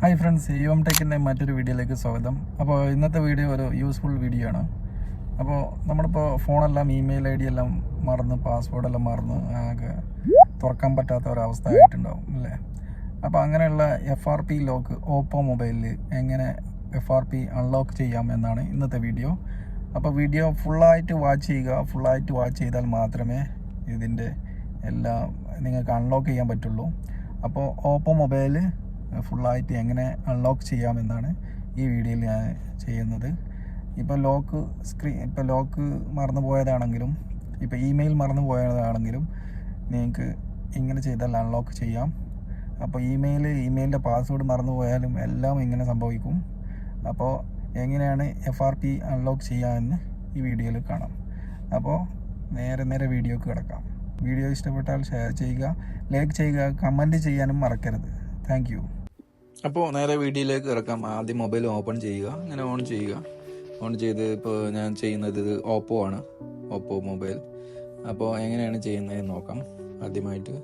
Hi friends, UM ടെക്കിൻ്റെ മറ്റൊരു വീഡിയോയിലേക്ക് സ്വാഗതം. അപ്പോൾ ഇന്നത്തെ വീഡിയോ ഒരു യൂസ്ഫുൾ വീഡിയോ ആണ്. അപ്പോൾ നമ്മളിപ്പോൾ ഫോണെല്ലാം ഇമെയിൽ ഐ ഡി എല്ലാം മറന്ന് പാസ്വേഡെല്ലാം മറന്ന് ആകെ തുറക്കാൻ പറ്റാത്ത ഒരവസ്ഥ ആയിട്ടുണ്ടാവും അല്ലേ? അപ്പോൾ അങ്ങനെയുള്ള FRP ലോക്ക് ഓപ്പോ മൊബൈലിൽ എങ്ങനെ FRP അൺലോക്ക് ചെയ്യാം എന്നാണ് ഇന്നത്തെ വീഡിയോ. അപ്പോൾ വീഡിയോ ഫുള്ളായിട്ട് വാച്ച് ചെയ്യുക. ഫുള്ളായിട്ട് വാച്ച് ചെയ്താൽ മാത്രമേ ഇതിൻ്റെ എല്ലാം നിങ്ങൾക്ക് അൺലോക്ക് ചെയ്യാൻ പറ്റുള്ളൂ. അപ്പോൾ ഓപ്പോ മൊബൈൽ ഫുള്ളായിട്ട് എങ്ങനെ അൺലോക്ക് ചെയ്യാമെന്നാണ് ഈ വീഡിയോയിൽ ഞാൻ ചെയ്യുന്നത്. ഇപ്പോൾ ലോക്ക് മറന്നു പോയതാണെങ്കിലും ഇപ്പോൾ ഇമെയിൽ മറന്നു പോയതാണെങ്കിലും നിങ്ങൾക്ക് ഇങ്ങനെ ചെയ്താൽ അൺലോക്ക് ചെയ്യാം. അപ്പോൾ ഇമെയിലിൻ്റെ പാസ്വേഡ് മറന്നു പോയാലും എല്ലാം ഇങ്ങനെ സംഭവിക്കും. അപ്പോൾ എങ്ങനെയാണ് FRP അൺലോക്ക് ചെയ്യാമെന്ന് ഈ വീഡിയോയിൽ കാണാം. അപ്പോൾ നേരെ വീഡിയോക്ക് കിടക്കാം. വീഡിയോ ഇഷ്ടപ്പെട്ടാൽ ഷെയർ ചെയ്യുക, ലൈക്ക് ചെയ്യുക, കമൻറ്റ് ചെയ്യാനും മറക്കരുത്. Thank you. അപ്പോൾ നേരെ വീഡിയോയിലേക്ക് കിടക്കാം. ആദ്യം മൊബൈൽ ഓപ്പൺ ചെയ്യുക, അങ്ങനെ ഓൺ ചെയ്യുക. ഓൺ ചെയ്ത് ഇപ്പോൾ ഞാൻ ചെയ്യുന്നത് ഇത് ഓപ്പോ ആണ്, ഓപ്പോ മൊബൈൽ. അപ്പോൾ എങ്ങനെയാണ് ചെയ്യുന്നതെന്ന് നോക്കാം. ആദ്യമായിട്ട്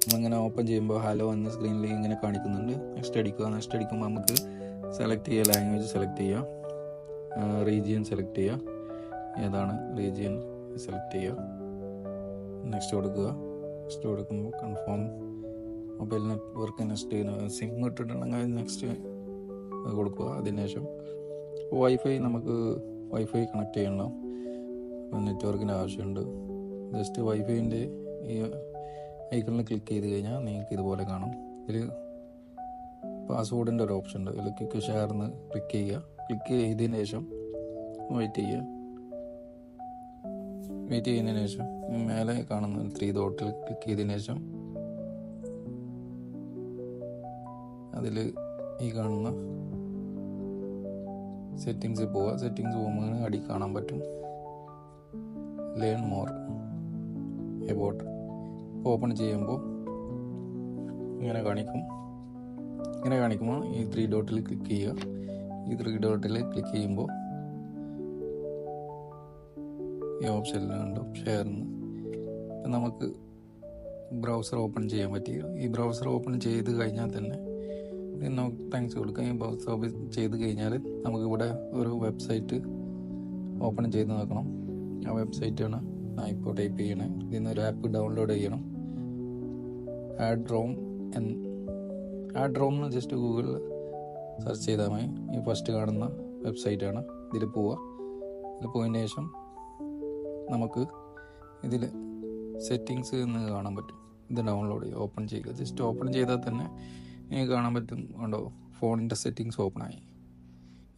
നമ്മളിങ്ങനെ ഓപ്പൺ ചെയ്യുമ്പോൾ ഹലോ എന്ന സ്ക്രീനിൽ ഇങ്ങനെ കാണിക്കുന്നുണ്ട്. നെക്സ്റ്റ് അടിക്കുക. നെക്സ്റ്റ് അടിക്കുമ്പോൾ നമുക്ക് സെലക്ട് ചെയ്യുക, ലാംഗ്വേജ് സെലക്ട് ചെയ്യുക, റീജിയൻ സെലക്ട് ചെയ്യുക, ഏതാണ് റീജിയൻ സെലക്ട് ചെയ്യുക, നെക്സ്റ്റ് കൊടുക്കുക. നെക്സ്റ്റ് കൊടുക്കുമ്പോൾ confirm mobile network next SIM ഇട്ടിട്ടുണ്ടെങ്കിൽ നെക്സ്റ്റ് കൊടുക്കുക. അതിനുശേഷം നമുക്ക് വൈഫൈ കണക്ട് ചെയ്യണം, നെറ്റ്വർക്കിന് ആവശ്യമുണ്ട്. ജസ്റ്റ് വൈഫൈൻ്റെ ഈ ഐക്കണിൽ ക്ലിക്ക് ചെയ്ത് കഴിഞ്ഞാൽ നിങ്ങൾക്ക് ഇതുപോലെ കാണും. ഇതിൽ പാസ്വേഡിൻ്റെ ഒരു ഓപ്ഷൻ ഉണ്ട്. ഇതിൽ ക്ലിക്ക് ഷെയർന്ന് ക്ലിക്ക് ചെയ്യുക. ക്ലിക്ക് ചെയ്തതിന് ശേഷം വെയിറ്റ് ചെയ്യുക. വെയിറ്റ് ചെയ്യുന്നതിന് ശേഷം മേലെ കാണുന്ന 3 ഡോട്ടിൽ ക്ലിക്ക് ചെയ്തതിന് ശേഷം അതിൽ ഈ കാണുന്ന സെറ്റിങ്സിൽ പോവുക. സെറ്റിങ്സ് പോകുമ്പോൾ അടി കാണാൻ പറ്റും ലേൺ മോർ എബൌട്ട്. ഓപ്പൺ ചെയ്യുമ്പോൾ ഇങ്ങനെ കാണിക്കുമ്പോൾ ഈ 3 ഡോട്ടിൽ ക്ലിക്ക് ചെയ്യുക. ഈ 3 ഡോട്ടിൽ ക്ലിക്ക് ചെയ്യുമ്പോൾ ഈ ഓപ്ഷനിലുണ്ട് ഷെയർന്ന്. നമുക്ക് ബ്രൗസർ ഓപ്പൺ ചെയ്യാൻ പറ്റി. ഈ ബ്രൗസർ ഓപ്പൺ ചെയ്ത് കഴിഞ്ഞാൽ തന്നെ താങ്ക്സ് കൊടുക്കുക. ഈ ബ്രൗസർ ഓപ്പൺ ചെയ്ത് കഴിഞ്ഞാൽ നമുക്കിവിടെ ഒരു വെബ്സൈറ്റ് ഓപ്പൺ ചെയ്ത് നോക്കണം. ആ വെബ്സൈറ്റാണ് ഞാൻ ഇപ്പോൾ ടൈപ്പ് ചെയ്യണേ. ഇതിൽ നിന്ന് ഒരു ആപ്പ് ഡൗൺലോഡ് ചെയ്യണം. ആഡ്രോം എന്ന് ജസ്റ്റ് ഗൂഗിളിൽ സെർച്ച് ചെയ്താൽ മതി. ഈ ഫസ്റ്റ് കാണുന്ന വെബ്സൈറ്റാണ്. ഇതിൽ പോവുക. ഇതിൽ പോയതിന് ശേഷം നമുക്ക് ഇതിൽ സെറ്റിങ്സ് എന്ന് കാണാൻ പറ്റും. ഇത് ഡൗൺലോഡ് ചെയ്യുക, ഓപ്പൺ ചെയ്യുക. ജസ്റ്റ് ഓപ്പൺ ചെയ്താൽ തന്നെ നിങ്ങൾക്ക് കാണാൻ പറ്റും. ഉണ്ടോ, ഫോണിൻ്റെ സെറ്റിങ്സ് ഓപ്പണായി.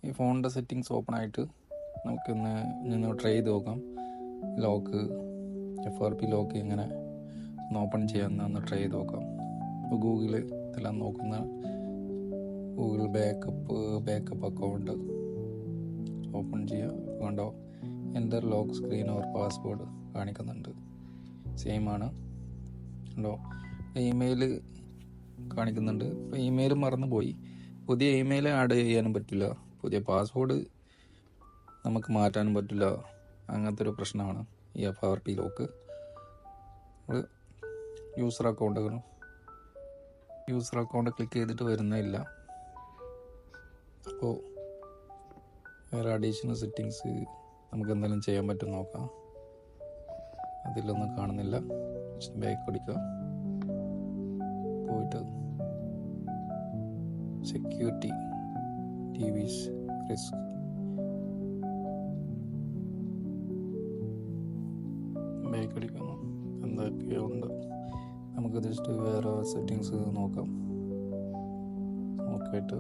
ഈ ഫോണിൻ്റെ സെറ്റിങ്സ് ഓപ്പണായിട്ട് നമുക്കൊന്ന് ട്രൈ ചെയ്ത് നോക്കാം. FRP ലോക്ക് എങ്ങനെ ഒന്ന് ഓപ്പൺ ചെയ്യാമെന്ന് ട്രൈ ചെയ്ത് നോക്കാം. ഇപ്പോൾ ഗൂഗിൾ ഇതെല്ലാം നോക്കുന്ന ഗൂഗിൾ ബാക്കപ്പ് അക്കൗണ്ട് ഓപ്പൺ ചെയ്യുക. കണ്ടോ, enter lock screen or password കാണിക്കുന്നുണ്ട്. സെയിം ആണ്. ഉണ്ടോ, ഇമെയിൽ കാണിക്കുന്നുണ്ട്. ഇപ്പോൾ ഇമെയിൽ മറന്നു പോയി. പുതിയ ഇമെയിൽ ആഡ് ചെയ്യാനും പറ്റില്ല, പുതിയ പാസ്വേഡ് നമുക്ക് മാറ്റാനും പറ്റില്ല. അങ്ങനത്തെ ഒരു പ്രശ്നമാണ് ഈ FRP lock. User account click ചെയ്തിട്ട് വരുന്നില്ല. അപ്പോൾ വേറെ അഡീഷണൽ സെറ്റിങ്സ് നമുക്ക് എന്തെങ്കിലും ചെയ്യാൻ പറ്റും നോക്കാം. അതിലൊന്നും കാണുന്നില്ല. ബാക്ക് അടിക്കുക. പോയിട്ട് സെക്യൂരിറ്റി TVs റിസ്ക് ബാക്ക് അടിക്കുന്നു. എന്തൊക്കെയുണ്ട് നമുക്ക് ജസ്റ്റ് വേറെ സെറ്റിങ്സ് നോക്കാം. നോക്കിയിട്ട്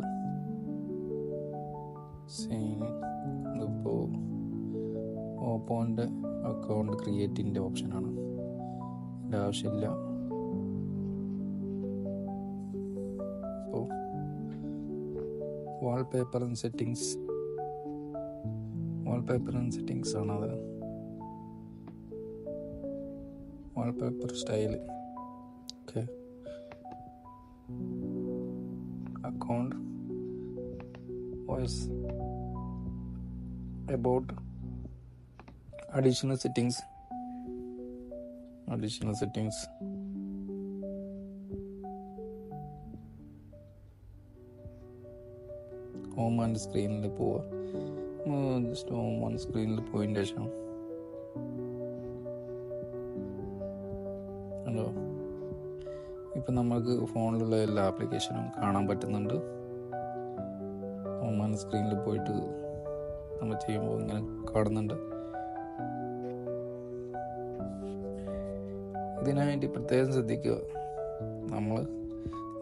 ഇതിപ്പോൾ ഓപ്പോൻ്റെ അക്കൗണ്ട് ക്രിയേറ്റിൻ്റെ ഓപ്ഷനാണ്. ഇതിൻ്റെ ആവശ്യമില്ല. അപ്പോൾ വാൾപേപ്പർ ആൻഡ് സെറ്റിങ്സ് ആണത്. Wallpaper style. Okay, account voice about additional settings home and സ്ക്രീനിൽ പോവുക. ജസ്റ്റ് ഹോം ആൻഡ് സ്ക്രീനിൽ പോയതിൻ്റെ ശേഷം ഉണ്ടോ, ഇപ്പം നമ്മൾക്ക് ഫോണിലുള്ള എല്ലാ ആപ്ലിക്കേഷനും കാണാൻ പറ്റുന്നുണ്ട്. ഹോം ആൻഡ് സ്ക്രീനിൽ പോയിട്ട് നമ്മൾ ചെയ്യുമ്പോൾ ഇങ്ങനെ കാണുന്നുണ്ട്. ഇതിനായിട്ട് പ്രത്യേകം ശ്രദ്ധിക്കുക,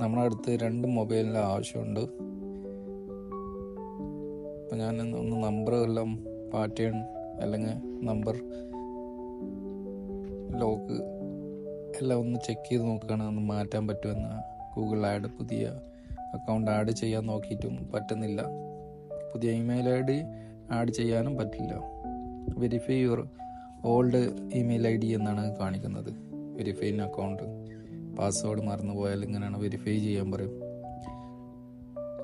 നമ്മുടെ അടുത്ത് 2 മൊബൈലിൻ്റെ ആവശ്യമുണ്ട്. ഇപ്പം ഞാൻ ഒന്ന് നമ്പർ എല്ലാം പാറ്റേൺ അല്ലെങ്കിൽ നമ്പർ ലോക്ക് എല്ലാം ഒന്ന് ചെക്ക് ചെയ്ത് നോക്കുകയാണ്, ഒന്ന് മാറ്റാൻ പറ്റുമെന്ന്. ഗൂഗിൾ ആഡ് പുതിയ അക്കൗണ്ട് ആഡ് ചെയ്യാൻ നോക്കിയിട്ടും പറ്റുന്നില്ല. പുതിയ ഇമെയിൽ ഐ ഡി ആഡ് ചെയ്യാനും പറ്റില്ല. Verify your old email I D എന്നാണ് കാണിക്കുന്നത്. വെരിഫൈ അക്കൗണ്ട് പാസ്വേഡ് മറന്നുപോയാൽ ഇങ്ങനെയാണ് വെരിഫൈ ചെയ്യാൻ പറയും.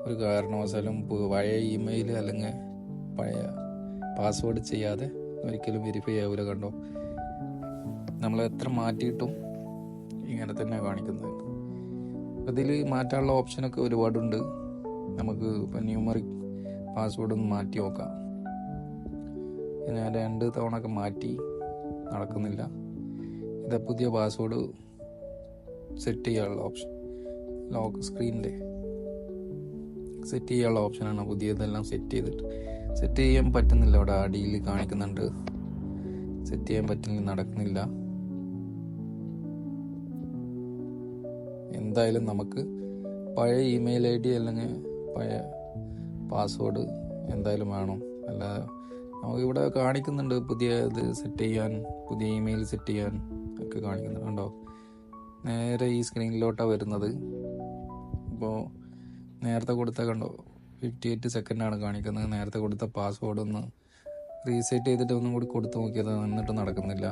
ഒരു കാരണവശാലും പഴയ ഇമെയിൽ അല്ലെങ്കിൽ പഴയ പാസ്വേഡ് ചെയ്യാതെ ഒരിക്കലും വെരിഫൈ ആവില്ല. കണ്ടോ, നമ്മൾ എത്ര മാറ്റിയിട്ടും ഇങ്ങനെ തന്നെ കാണിക്കുന്നത്. അതിൽ മാറ്റാനുള്ള ഓപ്ഷനൊക്കെ ഒരുപാടുണ്ട്. നമുക്ക് ഇപ്പം ന്യൂമറിക് പാസ്വേഡ് ഒന്ന് മാറ്റി നോക്കാം. ഞാൻ 2 തവണ ഒക്കെ മാറ്റി, നടക്കുന്നില്ല. ഇതാ പുതിയ പാസ്വേഡ് സെറ്റ് ചെയ്യാനുള്ള ഓപ്ഷൻ, ലോക്ക് സ്ക്രീനിൽ സെറ്റ് ചെയ്യാനുള്ള ഓപ്ഷനാണ്. പുതിയതെല്ലാം സെറ്റ് ചെയ്യാൻ പറ്റുന്നില്ല. അവിടെ അടിയിൽ കാണിക്കുന്നുണ്ട് സെറ്റ് ചെയ്യാൻ പറ്റുന്നില്ല, നടക്കുന്നില്ല. എന്തായാലും നമുക്ക് പഴയ ഇമെയിൽ ഐ ഡി അല്ലെങ്കിൽ പഴയ പാസ്വേഡ് എന്തായാലും വേണം. അല്ലാതെ നമുക്കിവിടെ കാണിക്കുന്നുണ്ട് പുതിയ ഇത് സെറ്റ് ചെയ്യാൻ, പുതിയ ഇമെയിൽ സെറ്റ് ചെയ്യാൻ ഒക്കെ കാണിക്കുന്നുണ്ട്. കണ്ടോ, നേരെ ഈ സ്ക്രീനിലോട്ടാണ് വരുന്നത്. ഇപ്പോൾ നേരത്തെ കൊടുത്ത കണ്ടോ 58 സെക്കൻഡാണ് കാണിക്കുന്നത്. നേരത്തെ കൊടുത്ത പാസ്വേഡ് ഒന്ന് റീസെറ്റ് ചെയ്തിട്ട് ഒന്നും കൂടി കൊടുത്തു നോക്കിയത്, എന്നിട്ട് നടക്കുന്നില്ല.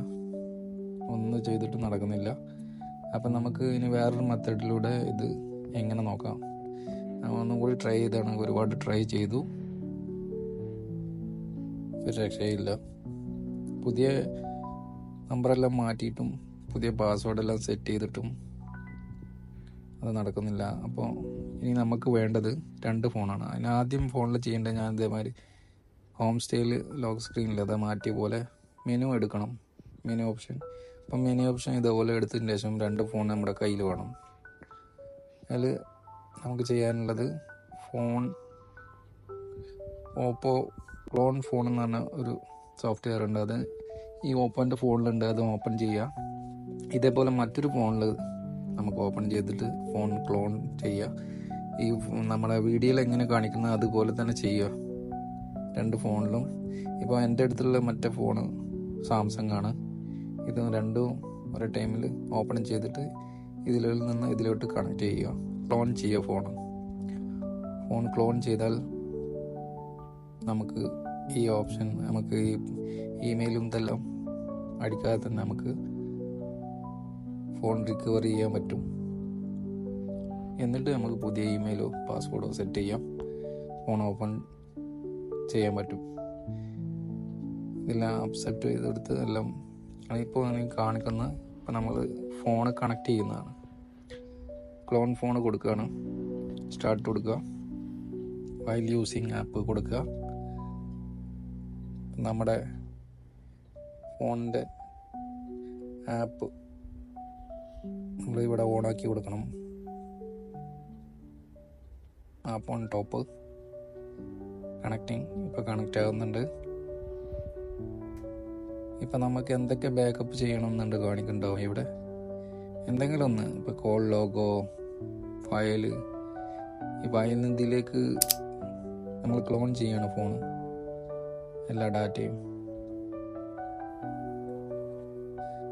ഒന്നും ചെയ്തിട്ട് നടക്കുന്നില്ല. അപ്പം നമുക്ക് ഇനി വേറൊരു മെത്തേഡിലൂടെ ഇത് എങ്ങനെ നോക്കാം. ഒന്നും കൂടി ട്രൈ ചെയ്താണ്. ഒരുപാട് ട്രൈ ചെയ്തു, ഒരു രക്ഷയില്ല. പുതിയ നമ്പറെല്ലാം മാറ്റിയിട്ടും പുതിയ പാസ്വേഡെല്ലാം സെറ്റ് ചെയ്തിട്ടും അത് നടക്കുന്നില്ല. അപ്പോൾ ഇനി നമുക്ക് വേണ്ടത് 2 ഫോണാണ്. അതിന് ആദ്യം ഫോണിൽ ചെയ്യേണ്ടത്, ഞാൻ ഇതേമാതിരി ഹോം സ്റ്റൈൽ ലോക്ക് സ്ക്രീനിൽ അത് മാറ്റിയ പോലെ മെനു എടുക്കണം, മെനു ഓപ്ഷൻ. അപ്പം മെനു ഓപ്ഷൻ ഇതേപോലെ എടുത്തതിന് ശേഷം 2 ഫോൺ നമ്മുടെ കയ്യിൽ വേണം. അതിൽ നമുക്ക് ചെയ്യാനുള്ളത് ഓപ്പോ ക്ലോൺ ഫോൺ എന്ന് പറഞ്ഞ ഒരു സോഫ്റ്റ്വെയർ ഉണ്ട്. അത് ഈ ഓപ്പോൻ്റെ ഫോണിലുണ്ട്. അത് ഓപ്പൺ ചെയ്യുക. ഇതേപോലെ മറ്റൊരു ഫോണിൽ നമുക്ക് ഓപ്പൺ ചെയ്തിട്ട് ഫോൺ ക്ലോൺ ചെയ്യുക. ഈ നമ്മുടെ വീഡിയോയിൽ എങ്ങനെ കാണിക്കുന്നത് അതുപോലെ തന്നെ ചെയ്യുക 2 ഫോണിലും. ഇപ്പോൾ എൻ്റെ അടുത്തുള്ള മറ്റേ ഫോണ് സാംസങ് ആണ്. ഇത് 2 ഒരേ ടൈമിൽ ഓപ്പൺ ചെയ്തിട്ട് ഇതിൽ നിന്ന് ഇതിലോട്ട് കണക്ട് ചെയ്യുക, ക്ലോൺ ചെയ്യുക. ഫോൺ ക്ലോൺ ചെയ്താൽ നമുക്ക് ഈ ഓപ്ഷൻ, നമുക്ക് ഈ ഇമെയിലും ഇതെല്ലാം അടിക്കാതെ തന്നെ നമുക്ക് ഫോൺ റിക്കവർ ചെയ്യാൻ പറ്റും. എന്നിട്ട് നമുക്ക് പുതിയ ഇമെയിലോ പാസ്വേഡോ സെറ്റ് ചെയ്യാം, ഫോൺ ഓപ്പൺ ചെയ്യാൻ പറ്റും. ഇതെല്ലാം അക്സെപ്റ്റ് ചെയ്തെടുത്ത് എല്ലാം ഇപ്പോൾ കാണിക്കുന്ന, ഇപ്പം നമ്മൾ ഫോൺ കണക്ട് ചെയ്യുന്നതാണ്. ക്ലോൺ ഫോൺ കൊടുക്കുകയാണ്, സ്റ്റാർട്ട് കൊടുക്കുക, വൈൽ യൂസിങ് ആപ്പ് കൊടുക്കുക. നമ്മുടെ ഫോണിൻ്റെ ആപ്പ് നമ്മളിവിടെ ഓണാക്കി കൊടുക്കണം. App on top, connecting. ഇപ്പോൾ കണക്റ്റ് ആകുന്നുണ്ട്. ഇപ്പം നമുക്ക് എന്തൊക്കെ ബാക്കപ്പ് ചെയ്യണമെന്നുണ്ട് കാണിക്കുന്നുണ്ടാവും ഇവിടെ. എന്തെങ്കിലും ഒന്ന്, ഇപ്പോൾ കോൾ ലോഗോ, ഫയല്. ഈ ഫയലിൽ ഇതിലേക്ക് നമ്മൾ ക്ലോൺ ചെയ്യണം ഫോൺ, എല്ലാ ഡാറ്റയും.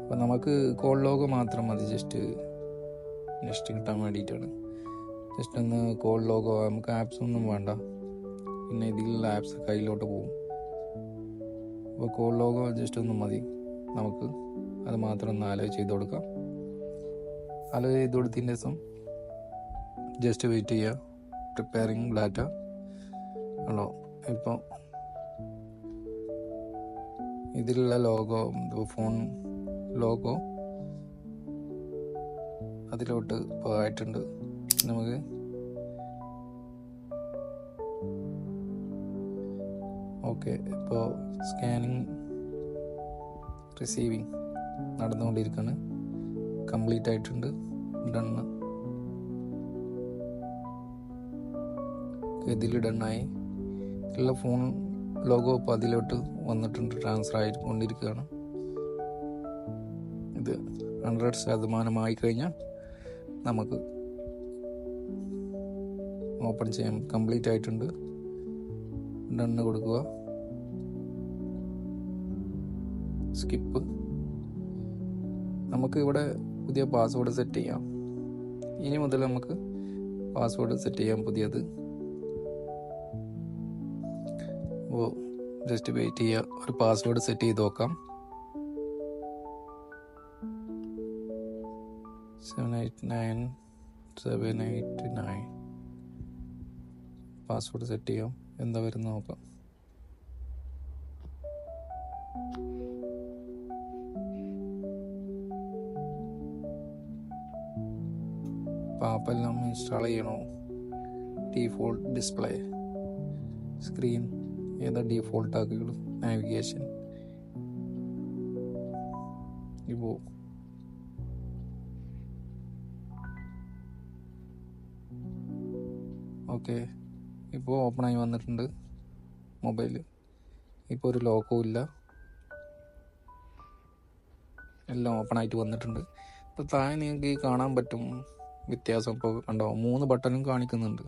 അപ്പം നമുക്ക് കോൾ ലോഗോ മാത്രം മതി, ജസ്റ്റ് കിട്ടാൻ വേണ്ടിയിട്ടാണ്. ജസ്റ്റ് ഒന്ന് കോൾ ലോഗോ, നമുക്ക് ആപ്സ് ഒന്നും വേണ്ട. പിന്നെ ഇതിലുള്ള ആപ്സ് കയ്യിലോട്ട് പോകും. അപ്പോൾ കോൾ ലോഗോ ജസ്റ്റ് ഒന്ന് മതി നമുക്ക്. അത് മാത്രം ഒന്ന് അലോ ചെയ്ത് കൊടുക്കാം. അലോ ചെയ്ത് കൊടുത്തതിൻ്റെ ദിവസം ജസ്റ്റ് വെയിറ്റ് ചെയ്യുക. പ്രിപ്പയറിങ് ഡാറ്റ ആണോ. ഇപ്പോൾ ഇതിലുള്ള ലോഗോ, ഫോൺ ലോഗോ അതിലോട്ട് ഇപ്പോൾ ആയിട്ടുണ്ട്. നമുക്ക് ഓക്കെ, ഇപ്പോൾ സ്കാനിങ് റിസീവിങ് നടന്നുകൊണ്ടിരിക്കുകയാണ്. കംപ്ലീറ്റ് ആയിട്ടുണ്ട്. ഡണ്ണ്. ഇതിൽ ഡണ്ണായി. എല്ലാ ഫോൺ ലോഗോ ഇപ്പോൾ അതിലോട്ട് വന്നിട്ടുണ്ട്, ട്രാൻസ്ഫർ ആയിക്കൊണ്ടിരിക്കുകയാണ്. ഇത് 100% കഴിഞ്ഞാൽ നമുക്ക് ഓപ്പൺ ചെയ്യാം. കംപ്ലീറ്റ് ആയിട്ടുണ്ട്. ഡണ്ണ് കൊടുക്കുക. സ്കിപ്പ്. നമുക്ക് ഇവിടെ പുതിയ പാസ്വേഡ് സെറ്റ് ചെയ്യാം. ഇനി മുതൽ നമുക്ക് പാസ്വേഡ് സെറ്റ് ചെയ്യാം പുതിയത്. അപ്പോൾ ജസ്റ്റ് വെയിറ്റ് ചെയ്യുക. ഒരു പാസ്വേഡ് സെറ്റ് ചെയ്ത് നോക്കാം. 789 പാസ്വേഡ് സെറ്റ് ചെയ്യാം. എന്താ വരുന്ന നോക്കാം. ആപ്പെല്ലാം ഇൻസ്റ്റാൾ ചെയ്യണോ? ഡീഫോൾട്ട് ഡിസ്പ്ലേ സ്ക്രീൻ ഏതാ ഡീഫോൾട്ട് ആക്കിയുള്ളൂ. നാവിഗേഷൻ ഇപ്പോൾ ഓക്കെ. ഇപ്പോൾ ഓപ്പണായി വന്നിട്ടുണ്ട് മൊബൈൽ. ഇപ്പോൾ ഒരു ലോക്കും ഇല്ല, എല്ലാം ഓപ്പണായിട്ട് വന്നിട്ടുണ്ട്. ഇപ്പോൾ താഴെ നിങ്ങൾക്ക് കാണാൻ പറ്റും വ്യത്യാസം. ഇപ്പോൾ കണ്ടോ, 3 ബട്ടണും കാണിക്കുന്നുണ്ട്.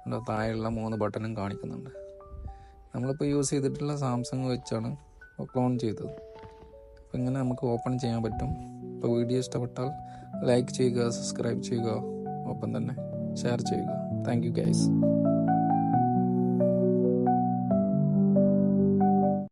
കണ്ടോ, താഴെയുള്ള 3 ബട്ടണും കാണിക്കുന്നുണ്ട്. നമ്മളിപ്പോൾ യൂസ് ചെയ്തിട്ടുള്ള സാംസങ് വെച്ചാണ് ക്ലോൺ ചെയ്തത്. അപ്പോൾ ഇങ്ങനെ നമുക്ക് ഓപ്പൺ ചെയ്യാൻ പറ്റും. ഇപ്പോൾ വീഡിയോ ഇഷ്ടപ്പെട്ടാൽ ലൈക്ക് ചെയ്യുക, സബ്സ്ക്രൈബ് ചെയ്യുക, ഒപ്പം തന്നെ ഷെയർ ചെയ്യുക. Thank you guys.